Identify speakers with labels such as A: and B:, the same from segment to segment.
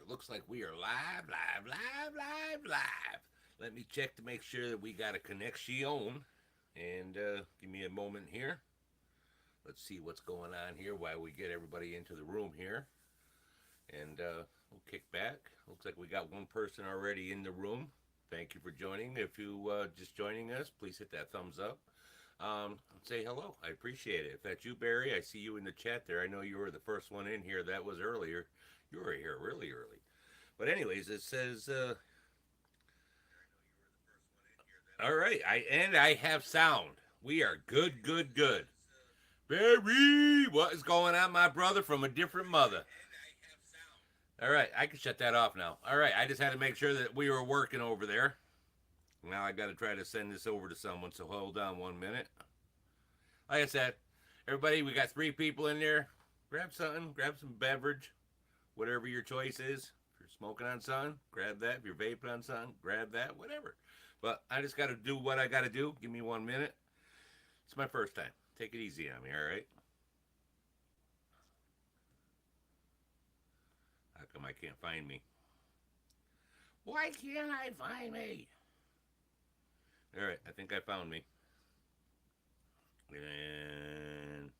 A: It looks like we are live, live, live, live, live. Let me check to make sure that we got a connection. And give me a moment here. Let's see what's going on here while we get everybody into the room here. And we'll kick back. Looks like we got one person already in the room. Thank you for joining. If you just joining us, please hit that thumbs up. Say hello. I appreciate it. If that's you, Barry, I see you in the chat there. I know you were the first one in here. That was earlier. You were here really early. But anyways, it says, all right. I have sound. We are good, good, good. Barry, what is going on, my brother from a different mother? All right, I can shut that off now. All right, I just had to make sure that we were working over there. Now I got to try to send this over to someone, so hold on 1 minute. Like I said, everybody, we got 3 people in there. Grab something, grab some beverage, whatever your choice is. If you're smoking on something, grab that. If you're vaping on something, grab that, whatever. But I just got to do what I got to do. Give me 1 minute. It's my first time. Take it easy on me, all right? How come I can't find me? Why can't I find me? All right, I think I found me. And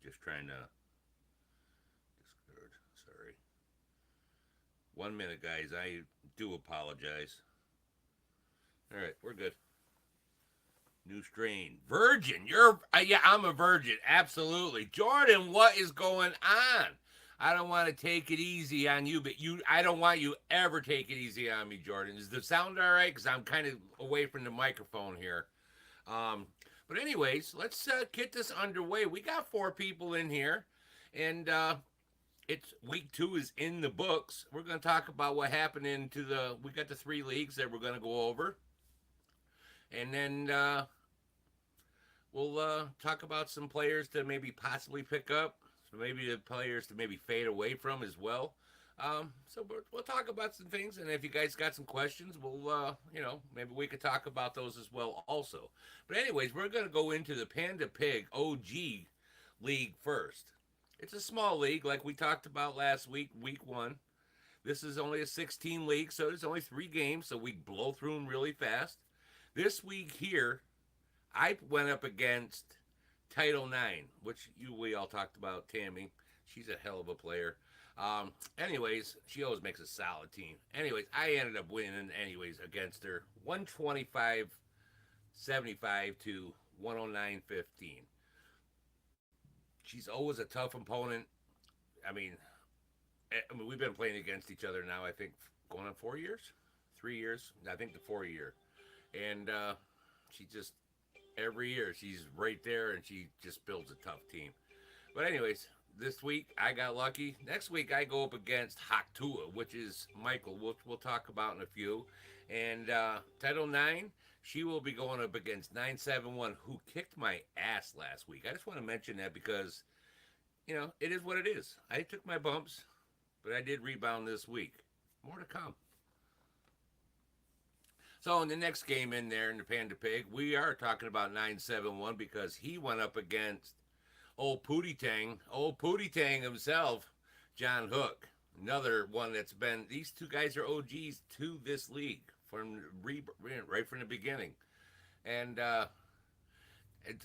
A: just trying to discard. Sorry. 1 minute, guys. I do apologize. All right, we're good. New strain. Virgin. Yeah, I'm a virgin. Absolutely. Jordan, what is going on? I don't want to take it easy on you, but I don't want you ever take it easy on me, Jordan. Is the sound all right? Because I'm kind of away from the microphone here. But anyways, let's get this underway. We got 4 people in here, and it's week 2 is in the books. We're going to talk about what happened we got the 3 leagues that we're going to go over. And then we'll talk about some players to maybe possibly pick up. So maybe the players to maybe fade away from as well. So we'll talk about some things. And if you guys got some questions, we'll, maybe we could talk about those as well also. But anyways, we're going to go into the Panda Pig OG League first. It's a small league like we talked about last week, week 1. This is only a 16 league, so there's only 3 games, so we blow through them really fast. This week here, I went up against Title 9, which we all talked about, Tammy. She's a hell of a player. Anyways, she always makes a solid team. Anyways, I ended up winning anyways against her. 125-75 to 109-15. She's always a tough opponent. I mean, we've been playing against each other now, I think, going on 4 years? 3 years? I think the 4th year. And she just, every year, she's right there, and she just builds a tough team. But anyways, this week, I got lucky. Next week, I go up against Wk-2, which is Michael, which we'll talk about in a few. And Title 9, she will be going up against 971, who kicked my ass last week. I just want to mention that because, it is what it is. I took my bumps, but I did rebound this week. More to come. So in the next game in there in the Panda Pig, we are talking about 971 because he went up against old Pootie Tang himself, John Hook. Another one that's been, these 2 guys are OGs to this league right from the beginning. And all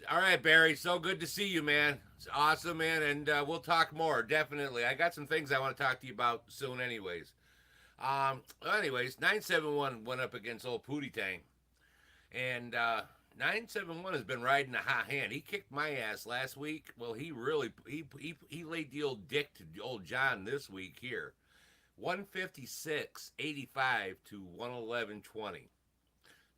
A: right, Barry, so good to see you, man. It's awesome, man, and we'll talk more, definitely. I got some things I want to talk to you about soon anyways. Anyways, 971 went up against old Pootie Tang. And 971 has been riding a hot hand. He kicked my ass last week. Well, he laid the old dick to old John this week here. 156-85 to 111-20.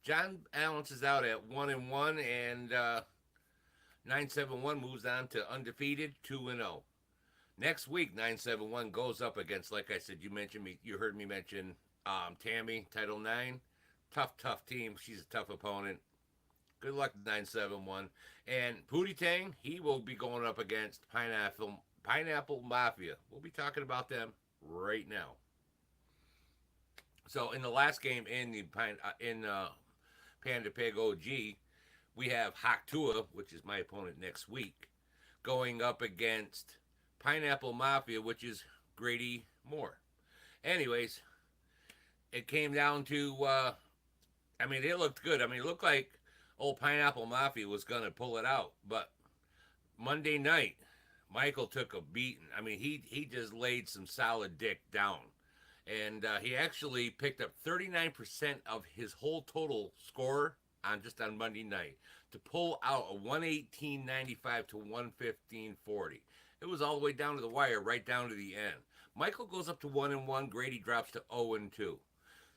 A: John balances out at 1-1, and 971 moves on to undefeated 2-0. Next week, 971 goes up against, like I said, you heard me mention Tammy, Title 9. Tough team. She's a tough opponent. Good luck, 971. And Pootie Tang, he will be going up against Pineapple Mafia. We'll be talking about them right now. So in the last game in the Panda Pig OG, we have Wk-2, which is my opponent next week, going up against Pineapple Mafia, which is Grady Moore. Anyways, it came down to, I mean, it looked good. I mean, it looked like old Pineapple Mafia was going to pull it out. But Monday night, Michael took a beating. I mean, he just laid some solid dick down. And he actually picked up 39% of his whole total score on Monday night to pull out a 118.95 to 115.40. It was all the way down to the wire, right down to the end. Michael goes up to 1-1. Grady drops to 0-2.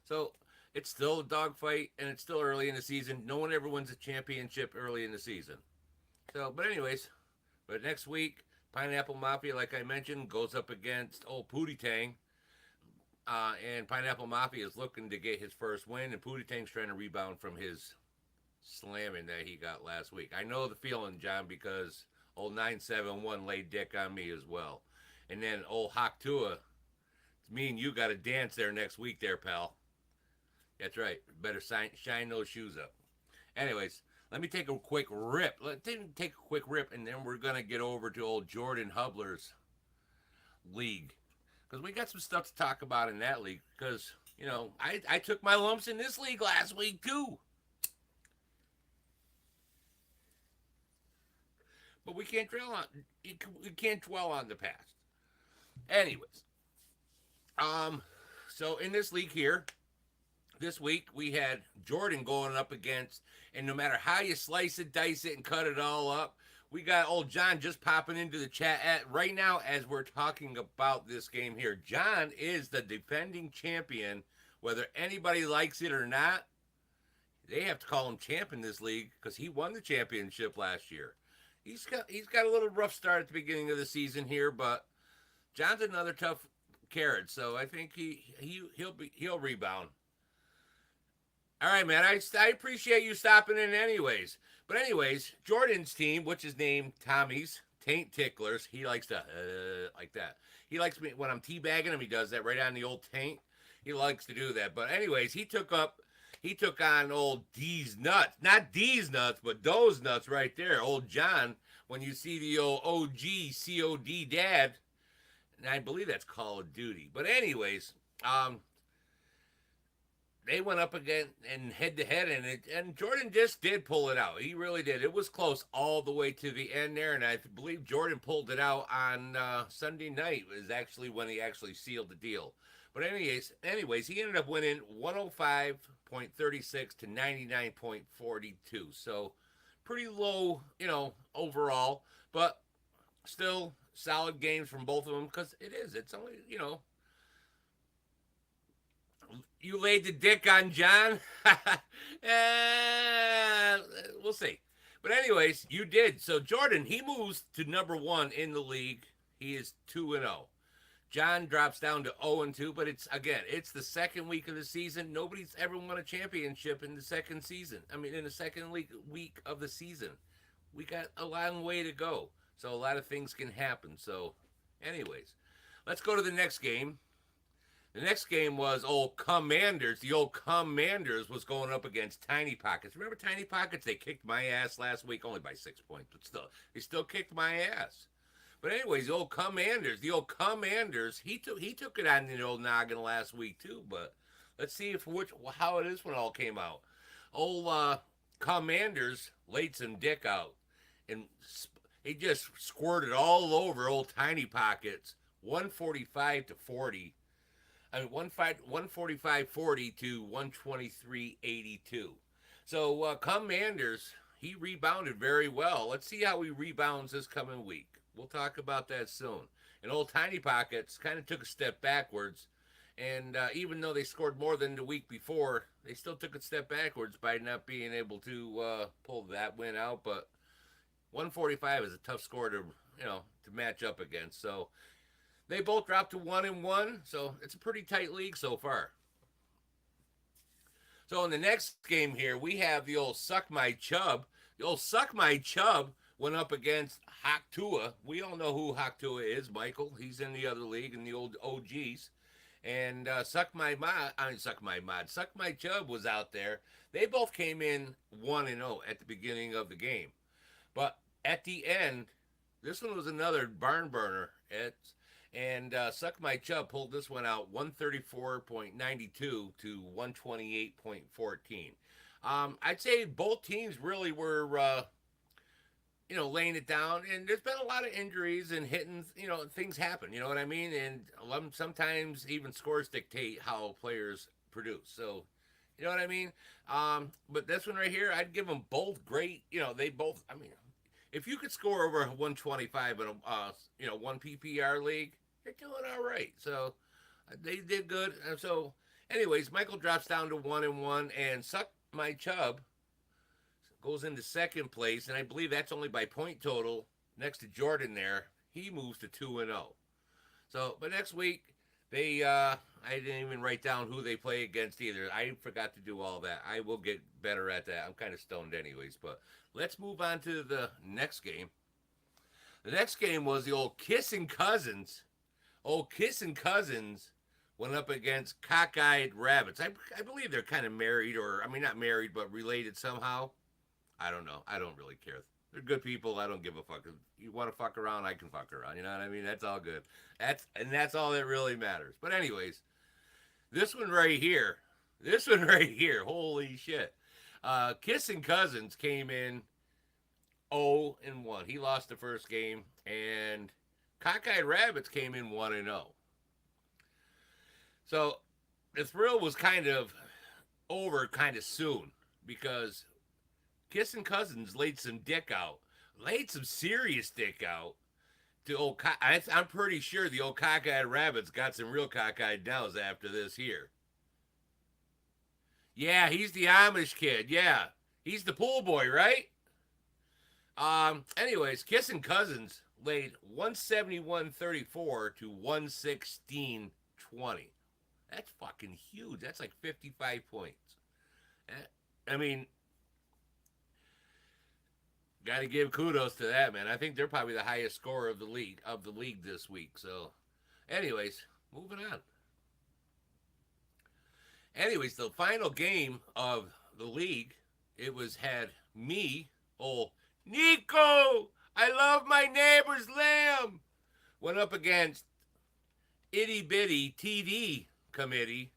A: So it's still a dogfight, and it's still early in the season. No one ever wins a championship early in the season. So, but anyways, but next week, Pineapple Mafia, like I mentioned, goes up against old Pootie Tang. And Pineapple Mafia is looking to get his first win, and Pootie Tang's trying to rebound from his slamming that he got last week. I know the feeling, John, because old 971 laid dick on me as well. And then old Wk-2, it's me and you got to dance there next week there, pal. That's right. Better shine those shoes up. Anyways, let me take a quick rip. And then we're going to get over to old Jordan Hubler's league. Because we got some stuff to talk about in that league. Because, you know, I took my lumps in this league last week, too. But we can't dwell on the past. Anyways, so in this league here, this week we had Jordan going up against, and no matter how you slice it, dice it, and cut it all up, we got old John just popping into the chat right now as we're talking about this game here. John is the defending champion, whether anybody likes it or not. They have to call him champ in this league because he won the championship last year. He's got a little rough start at the beginning of the season here, but John's another tough carrot, so I think he'll rebound. All right, man. I appreciate you stopping in anyways. But anyways, Jordan's team, which is named Tommy's Taint Ticklers, he likes to like that. He likes me when I'm teabagging him. He does that right on the old taint. He likes to do that. But anyways, he took on old D's nuts. Not D's nuts, but those nuts right there. Old John, when you see the old OG COD dad, and I believe that's Call of Duty. But anyways, they went up again and head to head, and Jordan just did pull it out. He really did. It was close all the way to the end there, and I believe Jordan pulled it out on Sunday night. Was actually when he actually sealed the deal. But anyways, he ended up winning 105.36 to 99.42. So pretty low, overall, but still solid games from both of them because it's only, you laid the dick on John. We'll see. But anyways, you did. So Jordan, he moves to number 1 in the league. He is 2-0. John drops down to 0-2, but it's the second week of the season. Nobody's ever won a championship in the second week of the season. We got a long way to go. So a lot of things can happen. So anyways, let's go to the next game. The next game was old Commanders. The old Commanders was going up against Tiny Pockets. Remember Tiny Pockets? They kicked my ass last week, only by 6 points, but still, they still kicked my ass. But anyways, the old Commanders, he took it on the old noggin last week too. But let's see how it is when it all came out. Old Commanders laid some dick out, and he just squirted all over old Tiny Pockets, 145 to 40. I mean, 145.40 to 123.82. So Commanders, he rebounded very well. Let's see how he rebounds this coming week. We'll talk about that soon. And old Tiny Pockets kind of took a step backwards. And even though they scored more than the week before, they still took a step backwards by not being able to pull that win out. But 145 is a tough score to match up against. So they both dropped to 1-1. So it's a pretty tight league so far. So in the next game here, we have the old Suck My Chub. The old Suck My Chub went up against Wk-2. We all know who Wk-2 is, Michael. He's in the other league in the old OGs. And Suck My Chub was out there. They both came in 1-0 at the beginning of the game. But at the end, This one was another barn burner. Suck My Chub pulled this one out 134.92 to 128.14. I'd say both teams really were, laying it down. And there's been a lot of injuries and hitting, things happen. You know what I mean? And sometimes even scores dictate how players produce. So, you know what I mean? But this one right here, I'd give them both great. They both. I mean, if you could score over 125 in a one PPR league, you're doing all right. So they did good. And so, anyways, Michael drops down to 1-1, and Suck My Chub goes into second place, and I believe that's only by point total. Next to Jordan, there he moves to 2-0. So, but next week I didn't even write down who they play against either. I forgot to do all that. I will get better at that. I'm kind of stoned anyways. But let's move on to the next game. The next game was the old Kissing Cousins. Old Kissing Cousins went up against Cockeyed Rabbits. I believe they're kind of married, or, I mean, not married, but related somehow. I don't know. I don't really care. They're good people. I don't give a fuck. If you want to fuck around, I can fuck around. You know what I mean? That's all good. That's all that really matters. But anyways, this one right here, holy shit. Kissing Cousins came in 0-1. He lost the first game, and Cockeyed Rabbits came in 1-0. So the thrill was kind of over kind of soon because Kissing Cousins laid some serious dick out to old. I'm pretty sure the old Cockeyed Rabbits got some real cockeyed nows after this here. Yeah, he's the Amish kid. Yeah, he's the pool boy, right? Anyways, Kissing Cousins laid 171.34 to 116.20. That's fucking huge. That's like 55 points. I mean, got to give kudos to that, man. I think they're probably the highest scorer of the league this week. So, anyways, moving on. Anyways, the final game of the league, had me, old Nico, I love my neighbor's lamb, went up against Itty Bitty TD Committee,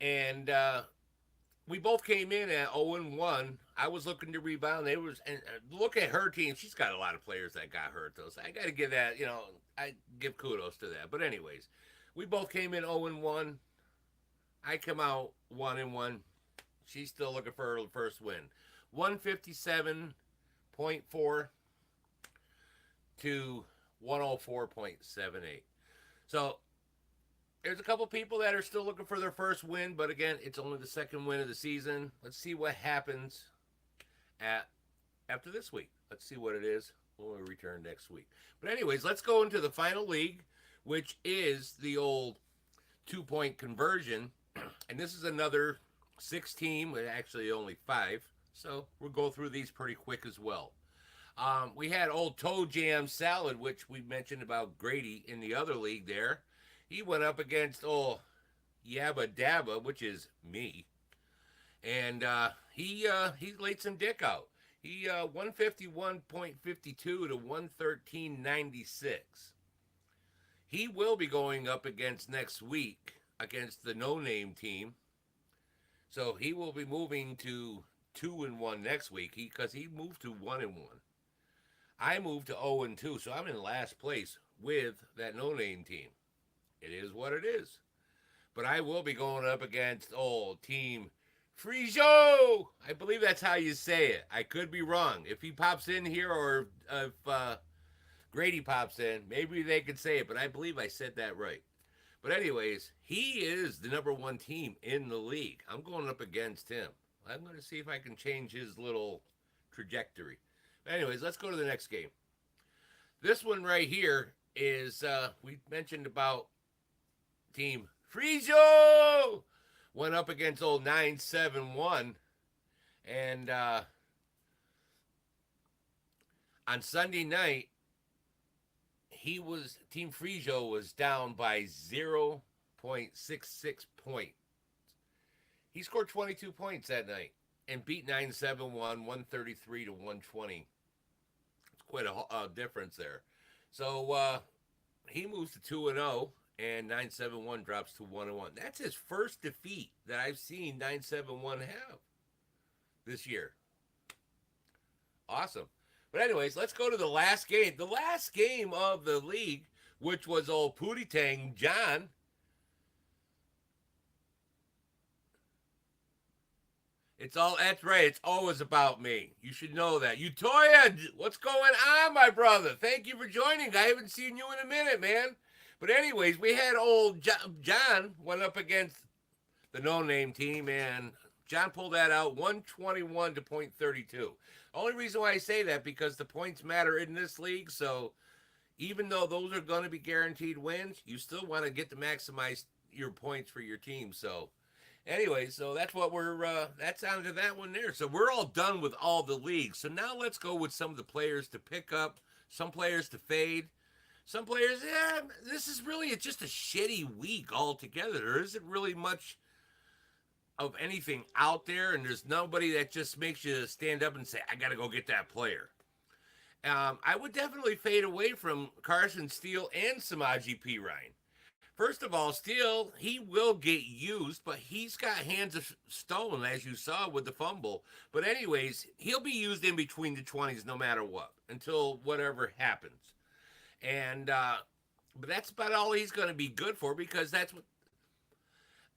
A: and we both came in at 0-1. I was looking to rebound. And look at her team. She's got a lot of players that got hurt, though. So I got to give that, I give kudos to that. But anyways, we both came in 0-1. I come out 1-1. She's still looking for her first win. 157.4 to 104.78. So there's a couple people that are still looking for their first win, but again, it's only the second win of the season. Let's see what happens after this week. Let's see what it is when we return next week. But anyways, let's go into the final league, which is the old 2-point conversion. And this is another 6 team, actually only 5. So we'll go through these pretty quick as well. We had old Toe Jam Salad, which we mentioned about Grady in the other league there. He went up against old Yabba Dabba, which is me. And he laid some dick out. He 151.52 to 113.96. He will be going up against next week against the no-name team. So he will be moving to 2-1 next week because he moved to 1-1. I moved to 0-2, so I'm in last place with that no-name team. It is what it is. But I will be going up against old Team Frijo. I believe that's how you say it. I could be wrong. If he pops in here or if Grady pops in, maybe they could say it, but I believe I said that right. But anyways, he is the number 1 team in the league. I'm going up against him. I'm going to see if I can change his little trajectory. But anyways, let's go to the next game. This one right here is, we mentioned about Team Frijo went up against old 971. And on Sunday night, Team Frijo was down by 0.66 points. He scored 22 points that night and beat 971, 133 to 120. It's quite a difference there. So he moves to 2-0, and 971 drops to 1-1. That's his first defeat that I've seen 971 have this year. Awesome. But anyways, let's go to the last game. The last game of the league, which was old Pootie Tang John. That's right. It's always about me. You should know that. Utoya, what's going on, my brother? Thank you for joining. I haven't seen you in a minute, man. But anyways, we had old John went up against the no-name team, and John pulled that out 121 to .32. Only reason why I say that because the points matter in this league. So even though those are going to be guaranteed wins, you still want to get to maximize your points for your team. So anyway, so that's what that's on to that one there. So we're all done with all the leagues. So now let's go with some of the players to pick up, some players to fade. Some players, this is really just a shitty week altogether. There isn't really much of anything out there, and there's nobody that just makes you stand up and say, I got to go get that player. I would definitely fade away from Carson Steele and Samaje Perine. First of all, Steele, he will get used, but he's got hands of stone, as you saw with the fumble. But anyways, he'll be used in between the 20s no matter what, until whatever happens. And but that's about all he's going to be good for because that's what.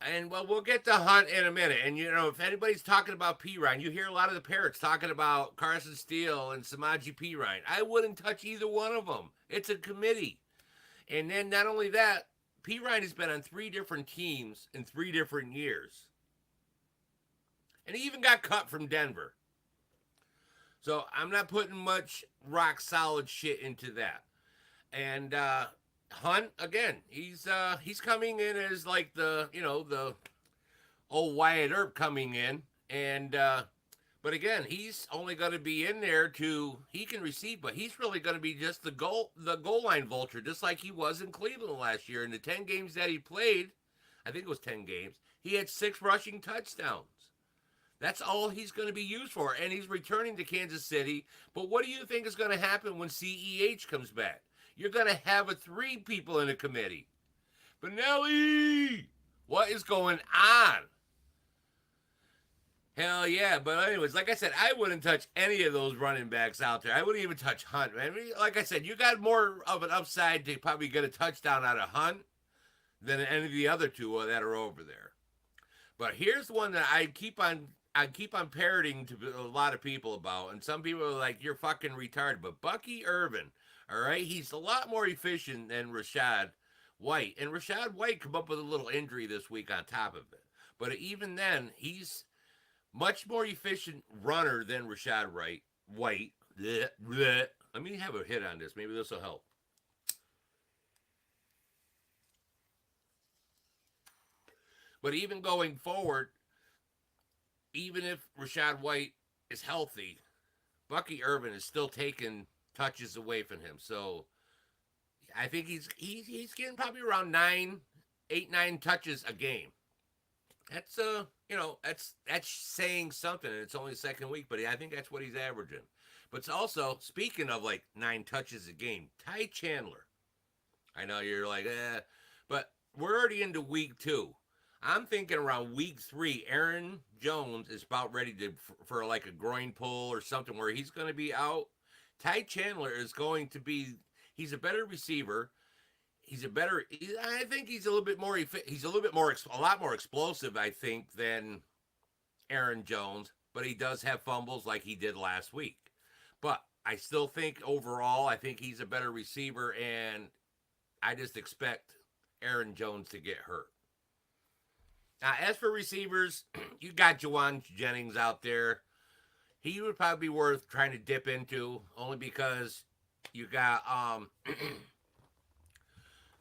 A: And well, we'll get to Hunt in a minute. And you know, if anybody's talking about Perine, you hear a lot of the parrots talking about Carson Steele and Samaje Perine. I wouldn't touch either one of them. It's a committee. And then not only that, Perine has been on 3 different teams in 3 different years. And he even got cut from Denver. So I'm not putting much rock solid shit into that. And Hunt, again, he's coming in as like the old Wyatt Earp coming in. And but again, he's only going to be in there he can receive, but he's really going to be just the goal line vulture, just like he was in Cleveland last year. In the 10 games that he played, I think it was 10 games, he had 6 rushing touchdowns. That's all he's going to be used for, and he's returning to Kansas City. But what do you think is going to happen when CEH comes back? You're going to have 3 people in a committee. Benelli, what is going on? Hell yeah. But anyways, like I said, I wouldn't touch any of those running backs out there. I wouldn't even touch Hunt. I mean, like I said, you got more of an upside to probably get a touchdown out of Hunt than any of the other 2 that are over there. But here's one that I keep on parroting to a lot of people about, and some people are like, you're fucking retarded. But Bucky Irvin, all right, he's a lot more efficient than Rachaad White. And Rachaad White come up with a little injury this week on top of it. But even then, he's much more efficient runner than Rachaad White. Bleh, bleh. Let me have a hit on this. Maybe this will help. But even going forward, even if Rachaad White is healthy, Bucky Irvin is still taking touches away from him. So I think he's getting probably around 8-9 touches a game. That's that's saying something. And it's only the second week, but I think that's what he's averaging. But it's also, speaking of like 9 touches a game, Ty Chandler. I know you're like, but we're already into week 2. I'm thinking around week 3, Aaron Jones is about ready for like a groin pull or something where he's going to be out. Ty Chandler is going to be, he's a better receiver. I think he's a little bit more, a lot more explosive, I think, than Aaron Jones, but he does have fumbles like he did last week. But I still think overall, I think he's a better receiver, and I just expect Aaron Jones to get hurt. Now, as for receivers, you got Jawan Jennings out there. He would probably be worth trying to dip into, only because you got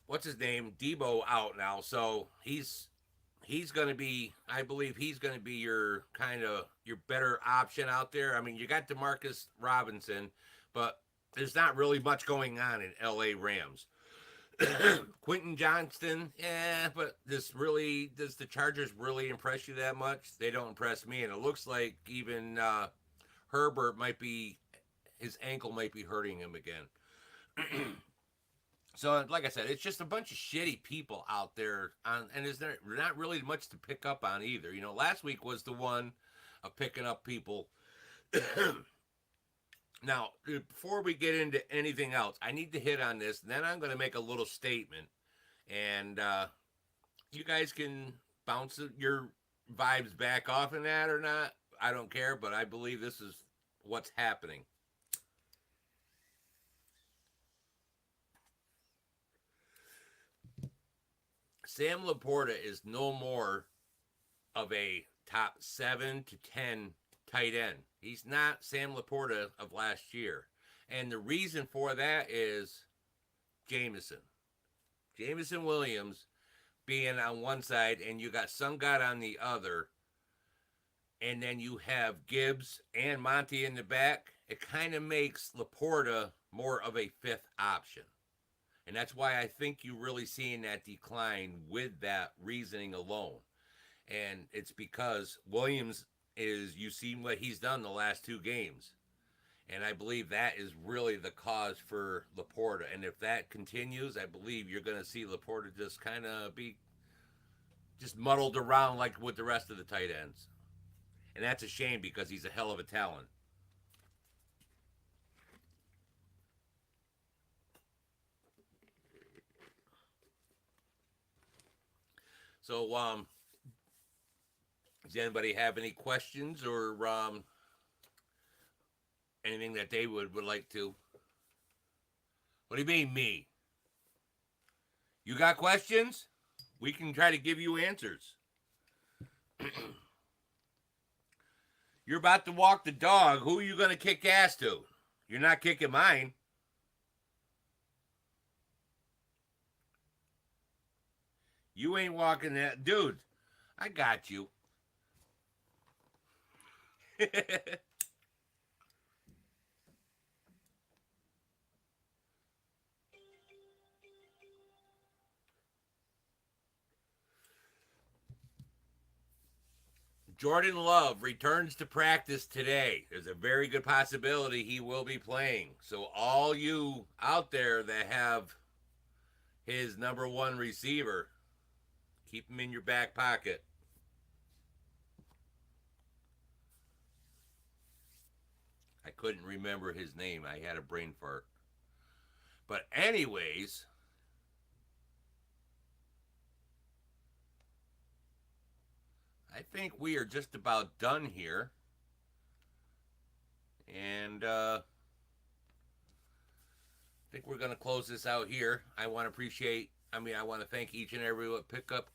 A: what's his name, Debo out now, so he's going to be, I believe he's going to be your better option out there. I mean, you got DeMarcus Robinson, but there's not really much going on in LA Rams. Quentin Johnston, but does the Chargers really impress you that much? They don't impress me, and it looks like even Herbert might be his ankle might be hurting him again. So, like I said, it's just a bunch of shitty people out there, and there's not really much to pick up on either. You know, last week was the one of picking up people. Now, before we get into anything else, I need to hit on this. Then I'm going to make a little statement, and you guys can bounce your vibes back off in that or not. I don't care, but I believe this is what's happening. Sam Laporta is no more of a top 7 to 10 tight end. He's not Sam Laporta of last year. And the reason for that is Jameson. Jameson Williams being on one side, and you got some guy on the other. And then you have Gibbs and Monty in the back. It kind of makes Laporta more of a fifth option. And that's why I think you're really seeing that decline with that reasoning alone. And it's because Williams is, you've seen what he's done the last 2 games. And I believe that is really the cause for Laporta. And if that continues, I believe you're going to see Laporta just kind of be just muddled around like with the rest of the tight ends. And that's a shame because he's a hell of a talent. So, does anybody have any questions or anything that they would like to? What do you mean, me? You got questions? We can try to give you answers. You're about to walk the dog. Who are you going to kick ass to? You're not kicking mine. You ain't walking that. Dude, I got you. Jordan Love returns to practice today. There's a very good possibility he will be playing. So all you out there that have his number 1 receiver, keep him in your back pocket. I couldn't remember his name. I had a brain fart. But anyways, I think we are just about done here. And I think we're going to close this out here. I want to thank each and every pickup.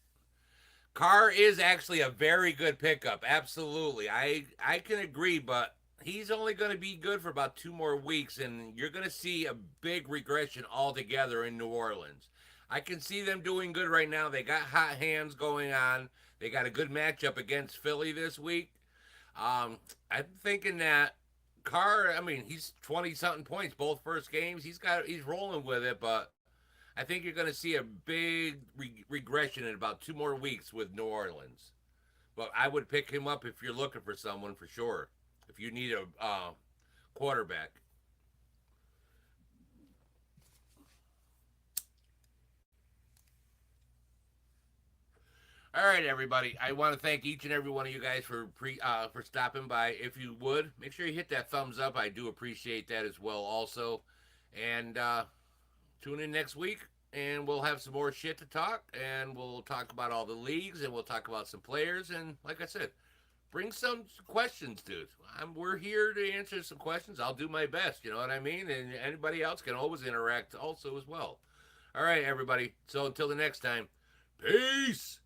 A: Carr is actually a very good pickup. Absolutely. I can agree, but he's only going to be good for about 2 more weeks, and you're going to see a big regression altogether in New Orleans. I can see them doing good right now. They got hot hands going on. They got a good matchup against Philly this week. I'm thinking that Carr, he's 20-something points both first games. He's rolling with it, but I think you're going to see a big regression in about 2 more weeks with New Orleans. But I would pick him up if you're looking for someone for sure. If you need a quarterback. All right, everybody. I want to thank each and every one of you guys for stopping by. If you would, make sure you hit that thumbs up. I do appreciate that as well also. And tune in next week, and we'll have some more shit to talk. And we'll talk about all the leagues, and we'll talk about some players. And like I said, bring some questions, dude. We're here to answer some questions. I'll do my best, you know what I mean? And anybody else can always interact also as well. All right, everybody. So until the next time, peace.